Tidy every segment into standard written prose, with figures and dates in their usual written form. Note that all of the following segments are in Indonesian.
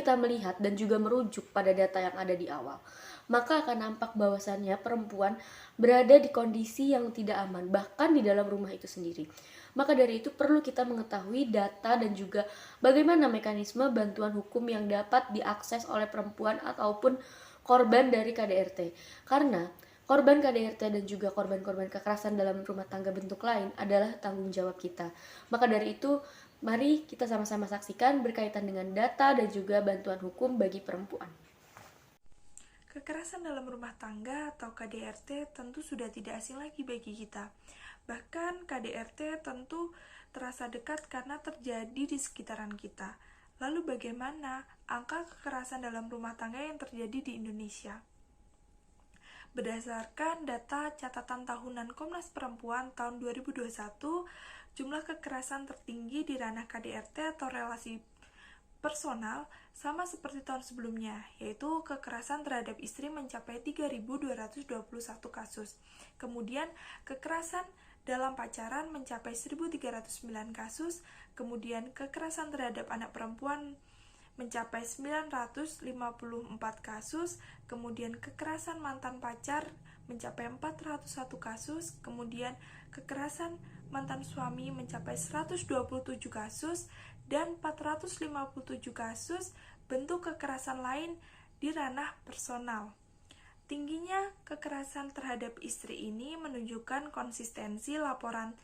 kita melihat dan juga merujuk pada data yang ada di awal, maka akan nampak bahwasannya perempuan berada di kondisi yang tidak aman, bahkan di dalam rumah itu sendiri. Maka dari itu perlu kita mengetahui data dan juga bagaimana mekanisme bantuan hukum yang dapat diakses oleh perempuan ataupun korban dari KDRT. Karena korban KDRT dan juga korban-korban kekerasan dalam rumah tangga bentuk lain adalah tanggung jawab kita. Maka dari itu, mari kita sama-sama saksikan berkaitan dengan data dan juga bantuan hukum bagi perempuan. Kekerasan dalam rumah tangga atau KDRT tentu sudah tidak asing lagi bagi kita. Bahkan KDRT tentu terasa dekat karena terjadi di sekitaran kita. Lalu bagaimana angka kekerasan dalam rumah tangga yang terjadi di Indonesia? Berdasarkan data catatan tahunan Komnas Perempuan tahun 2021, jumlah kekerasan tertinggi di ranah KDRT atau relasi personal sama seperti tahun sebelumnya, yaitu kekerasan terhadap istri mencapai 3.221 kasus. Kemudian kekerasan dalam pacaran mencapai 1.309 kasus, kemudian kekerasan terhadap anak perempuan mencapai 954 kasus, kemudian kekerasan mantan pacar mencapai 401 kasus, kemudian kekerasan mantan suami mencapai 127 kasus, dan 457 kasus bentuk kekerasan lain di ranah personal. Tingginya kekerasan terhadap istri ini menunjukkan konsistensi laporan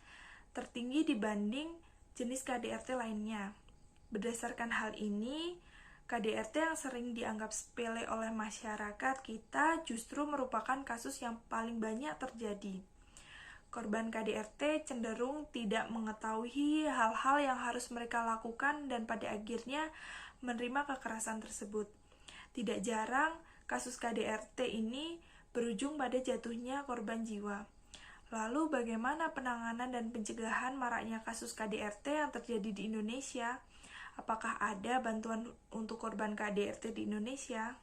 tertinggi dibanding jenis KDRT lainnya. Berdasarkan hal ini, KDRT yang sering dianggap sepele oleh masyarakat kita justru merupakan kasus yang paling banyak terjadi. Korban KDRT cenderung tidak mengetahui hal-hal yang harus mereka lakukan dan pada akhirnya menerima kekerasan tersebut. Tidak jarang, kasus KDRT ini berujung pada jatuhnya korban jiwa. Lalu bagaimana penanganan dan pencegahan maraknya kasus KDRT yang terjadi di Indonesia? Apakah ada bantuan untuk korban KDRT di Indonesia?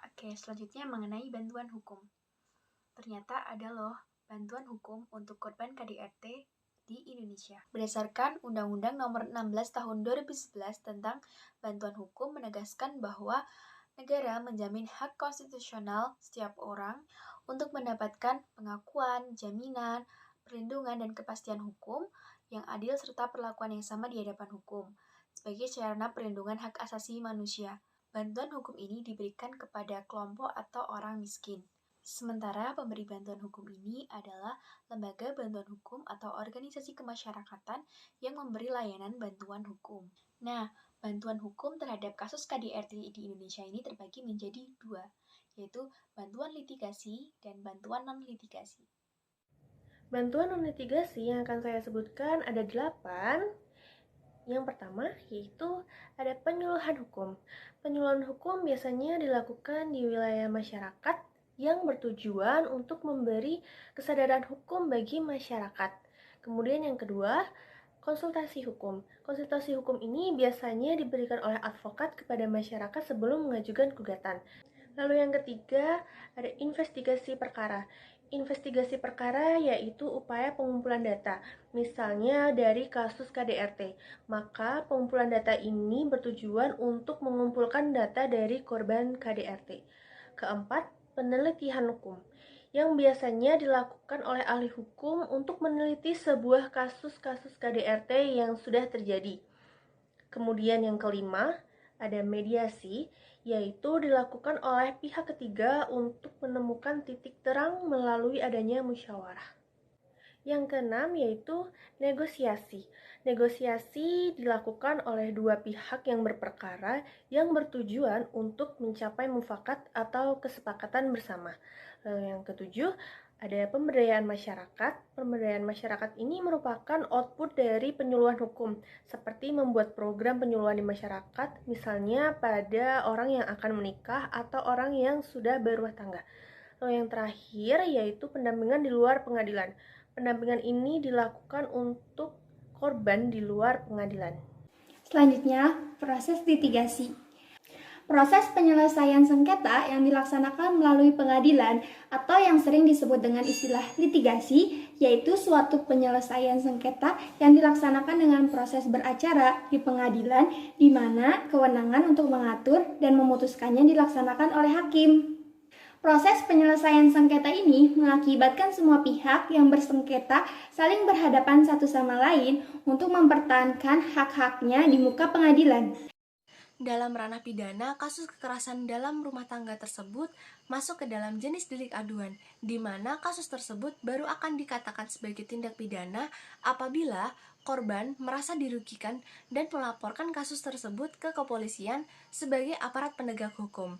Oke, selanjutnya mengenai bantuan hukum. Ternyata ada loh bantuan hukum untuk korban KDRT di Indonesia. Berdasarkan Undang-Undang Nomor 16 Tahun 2011 tentang Bantuan Hukum menegaskan bahwa negara menjamin hak konstitusional setiap orang untuk mendapatkan pengakuan, jaminan, perlindungan, dan kepastian hukum yang adil serta perlakuan yang sama di hadapan hukum sebagai sarana perlindungan hak asasi manusia. Bantuan hukum ini diberikan kepada kelompok atau orang miskin. Sementara pemberi bantuan hukum ini adalah lembaga bantuan hukum atau organisasi kemasyarakatan yang memberi layanan bantuan hukum. Nah, bantuan hukum terhadap kasus KDRT di Indonesia ini terbagi menjadi dua, yaitu bantuan litigasi dan bantuan non-litigasi. Bantuan non-litigasi yang akan saya sebutkan ada 8. Yang pertama yaitu ada penyuluhan hukum. Penyuluhan hukum biasanya dilakukan di wilayah masyarakat yang bertujuan untuk memberi kesadaran hukum bagi masyarakat. Kemudian yang kedua, konsultasi hukum. Konsultasi hukum ini biasanya diberikan oleh advokat kepada masyarakat sebelum mengajukan gugatan. Lalu yang ketiga, ada investigasi perkara. Investigasi perkara yaitu upaya pengumpulan data, misalnya dari kasus KDRT. Maka pengumpulan data ini bertujuan untuk mengumpulkan data dari korban KDRT. Keempat, penelitian hukum, yang biasanya dilakukan oleh ahli hukum untuk meneliti sebuah kasus-kasus KDRT yang sudah terjadi. Kemudian yang kelima, ada mediasi, yaitu dilakukan oleh pihak ketiga untuk menemukan titik terang melalui adanya musyawarah. Yang keenam yaitu negosiasi. Negosiasi dilakukan oleh dua pihak yang berperkara yang bertujuan untuk mencapai mufakat atau kesepakatan bersama. Lalu yang ketujuh, ada pemberdayaan masyarakat. Pemberdayaan masyarakat ini merupakan output dari penyuluhan hukum, seperti membuat program penyuluhan di masyarakat, misalnya pada orang yang akan menikah atau orang yang sudah berumah tangga. Lalu yang terakhir yaitu pendampingan di luar pengadilan. Pendampingan ini dilakukan untuk korban di luar pengadilan. Selanjutnya, proses litigasi. Proses penyelesaian sengketa yang dilaksanakan melalui pengadilan atau yang sering disebut dengan istilah litigasi, yaitu suatu penyelesaian sengketa yang dilaksanakan dengan proses beracara di pengadilan di mana kewenangan untuk mengatur dan memutuskannya dilaksanakan oleh hakim. Proses penyelesaian sengketa ini mengakibatkan semua pihak yang bersengketa saling berhadapan satu sama lain untuk mempertahankan hak-haknya di muka pengadilan. Dalam ranah pidana, kasus kekerasan dalam rumah tangga tersebut masuk ke dalam jenis delik aduan, di mana kasus tersebut baru akan dikatakan sebagai tindak pidana apabila korban merasa dirugikan dan melaporkan kasus tersebut ke kepolisian sebagai aparat penegak hukum.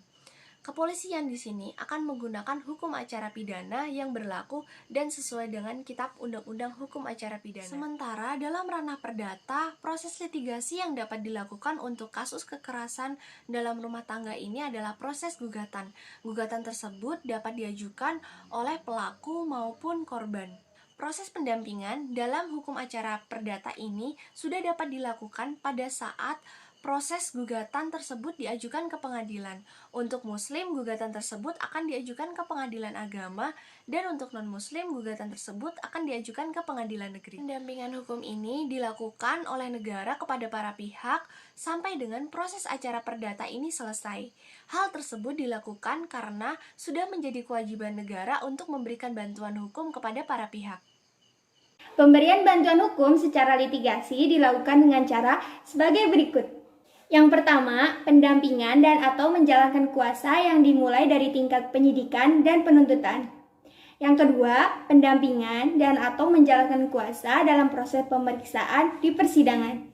Kepolisian di sini akan menggunakan hukum acara pidana yang berlaku dan sesuai dengan Kitab Undang-Undang Hukum Acara Pidana. Sementara dalam ranah perdata, proses litigasi yang dapat dilakukan untuk kasus kekerasan dalam rumah tangga ini adalah proses gugatan. Gugatan tersebut dapat diajukan oleh pelaku maupun korban. Proses pendampingan dalam hukum acara perdata ini sudah dapat dilakukan pada saat proses gugatan tersebut diajukan ke pengadilan. Untuk muslim, gugatan tersebut akan diajukan ke pengadilan agama, dan untuk non-muslim, gugatan tersebut akan diajukan ke pengadilan negeri. Pendampingan hukum ini dilakukan oleh negara kepada para pihak sampai dengan proses acara perdata ini selesai. Hal tersebut dilakukan karena sudah menjadi kewajiban negara untuk memberikan bantuan hukum kepada para pihak. Pemberian bantuan hukum secara litigasi dilakukan dengan cara sebagai berikut. Yang pertama, pendampingan dan atau menjalankan kuasa yang dimulai dari tingkat penyidikan dan penuntutan. Yang kedua, pendampingan dan atau menjalankan kuasa dalam proses pemeriksaan di persidangan.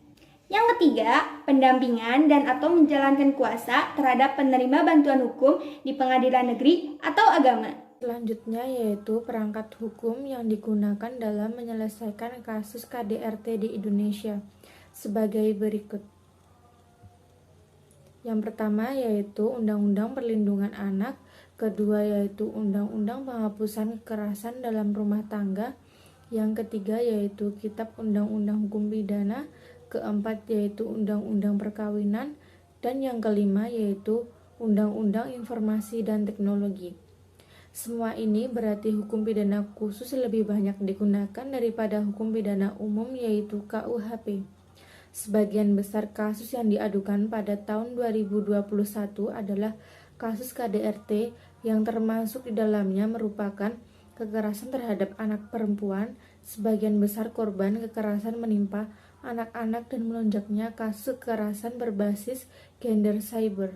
Yang ketiga, pendampingan dan atau menjalankan kuasa terhadap penerima bantuan hukum di pengadilan negeri atau agama. Selanjutnya yaitu perangkat hukum yang digunakan dalam menyelesaikan kasus KDRT di Indonesia sebagai berikut. Yang pertama yaitu Undang-Undang Perlindungan Anak, kedua yaitu Undang-Undang Penghapusan Kekerasan dalam Rumah Tangga, yang ketiga yaitu Kitab Undang-Undang Hukum Pidana, keempat yaitu Undang-Undang Perkawinan, dan yang kelima yaitu Undang-Undang Informasi dan Teknologi. Semua ini berarti hukum pidana khusus lebih banyak digunakan daripada hukum pidana umum yaitu KUHP. Sebagian besar kasus yang diadukan pada tahun 2021 adalah kasus KDRT yang termasuk di dalamnya merupakan kekerasan terhadap anak perempuan. Sebagian besar korban kekerasan menimpa anak-anak dan melonjaknya kasus kekerasan berbasis gender cyber.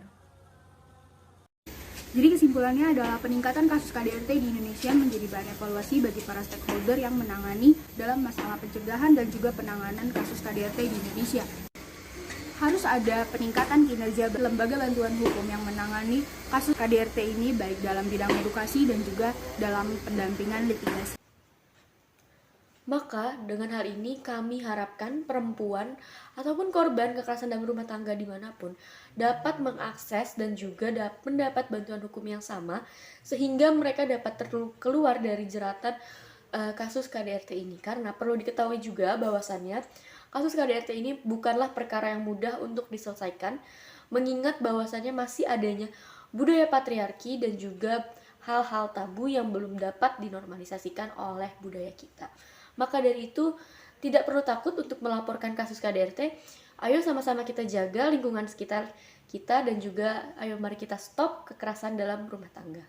Jadi kesimpulannya adalah peningkatan kasus KDRT di Indonesia menjadi bahan evaluasi bagi para stakeholder yang menangani dalam masalah pencegahan dan juga penanganan kasus KDRT di Indonesia. Harus ada peningkatan kinerja lembaga bantuan hukum yang menangani kasus KDRT ini baik dalam bidang edukasi dan juga dalam pendampingan litigasi. Maka dengan hal ini kami harapkan perempuan ataupun korban kekerasan dalam rumah tangga dimanapun dapat mengakses dan juga mendapat bantuan hukum yang sama sehingga mereka dapat keluar dari jeratan kasus KDRT ini. Karena perlu diketahui juga bahwasannya kasus KDRT ini bukanlah perkara yang mudah untuk diselesaikan, mengingat bahwasannya masih adanya budaya patriarki dan juga hal-hal tabu yang belum dapat dinormalisasikan oleh budaya kita. Maka dari itu, tidak perlu takut untuk melaporkan kasus KDRT. Ayo sama-sama kita jaga lingkungan sekitar kita dan juga ayo mari kita stop kekerasan dalam rumah tangga.